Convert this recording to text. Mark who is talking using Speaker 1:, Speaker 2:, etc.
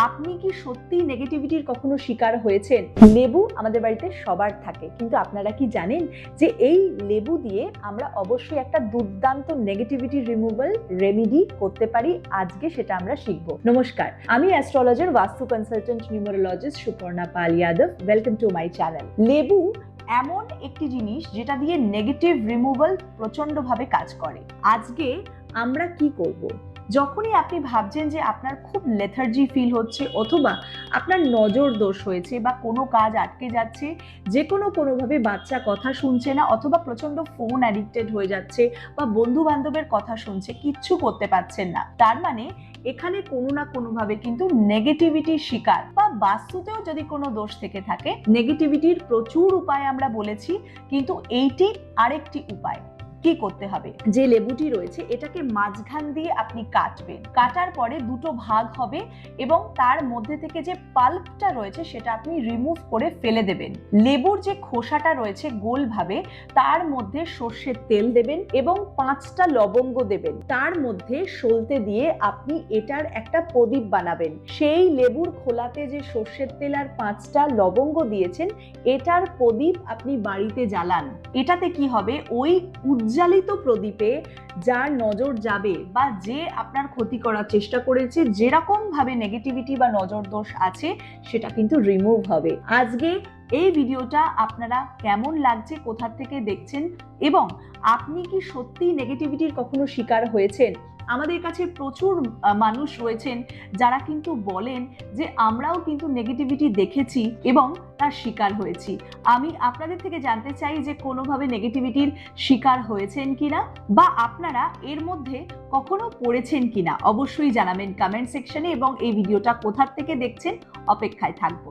Speaker 1: আপনি কি সত্যি নেগেটিভিটির কখনো শিকার হয়েছেন? লেবু আমাদের বাড়িতে সবার থাকে, কিন্তু আপনারা কি জানেন যে এই লেবু দিয়ে আমরা অবশ্যই একটা দুর্দান্ত নেগেটিভিটি রিমুভাল রেমেডি করতে পারি। আজকে সেটা আমরা শিখব। নমস্কার, আমি astrologer, Vastu consultant, numerologist Suparna Pal Yadav. Welcome to my channel. লেবু এমন একটি জিনিস যেটা দিয়ে নেগেটিভ রিমুভাল প্রচন্ডভাবে কাজ করে। আজকে আমরা কি করব? যখনই আপনি ভাবছেন যে আপনার খুব লেথার্জি ফিল হচ্ছে, অথবা আপনার নজর দোষ হয়েছে, বা কোনো কাজ আটকে যাচ্ছে, যে কোনোভাবে বাচ্চা কথা শুনছে না, অথবা প্রচন্ড ফোন অ্যাডিক্টেড হয়ে যাচ্ছে, বা বন্ধু বান্ধবের কথা শুনছে, কিচ্ছু করতে পারছেন না, তার মানে এখানে কোনো না কোনোভাবে কিন্তু নেগেটিভিটির শিকার। বা বাস্তুতেও যদি কোনো দোষ থেকে থাকে, নেগেটিভিটির প্রচুর উপায় আমরা বলেছি, কিন্তু এইটি আরেকটি উপায়। কি করতে হবে? যে লেবুটি রয়েছে এটাকে মাঝখান দিয়ে আপনি কাটবেন। কাটার পরে দুটো ভাগ হবে এবং তার মধ্যে থেকে যে পাল্পটা রয়েছে সেটা আপনি রিমুভ করে ফেলে দেবেন। লেবুর যে খোসাটা রয়েছে গোলভাবে, তার মধ্যে সর্ষের তেল দেবেন এবং 5টা লবঙ্গ দেবেন। তার মধ্যে সলতে দিয়ে আপনি এটার একটা প্রদীপ বানাবেন। সেই লেবুর খোলাতে যে সর্ষের তেল আর 5টা লবঙ্গ দিয়েছেন, এটার প্রদীপ আপনি বাড়িতে জ্বালান। এটাতে কি হবে? ওই উজ্জ্বলিত প্রদীপে যার নজর যাবে, বা যে আপনার ক্ষতি করার চেষ্টা করেছে, যেরকম ভাবে নেগেটিভিটি বা নজর দোষ আছে, সেটা কিন্তু রিমুভ হবে। আজকে এই ভিডিওটা আপনারা কেমন লাগছে, কোথা থেকে দেখছেন, এবং আপনি কি সত্যি নেগেটিভিটির কখনো শিকার হয়েছেন? আমাদের কাছে প্রচুর মানুষ রয়েছেন যারা কিন্তু বলেন যে আমরাও কিন্তু নেগেটিভিটি দেখেছি এবং তার শিকার হয়েছি। আমি আপনাদের থেকে জানতে চাই যে কোনোভাবে নেগেটিভিটির শিকার হয়েছেন কিনা, বা আপনারা এর মধ্যে কখনো পড়েছেন কিনা। অবশ্যই জানাবেন কমেন্ট সেকশনে, এবং এই ভিডিওটা কোথা থেকে দেখছেন অপেক্ষায় থাকবো।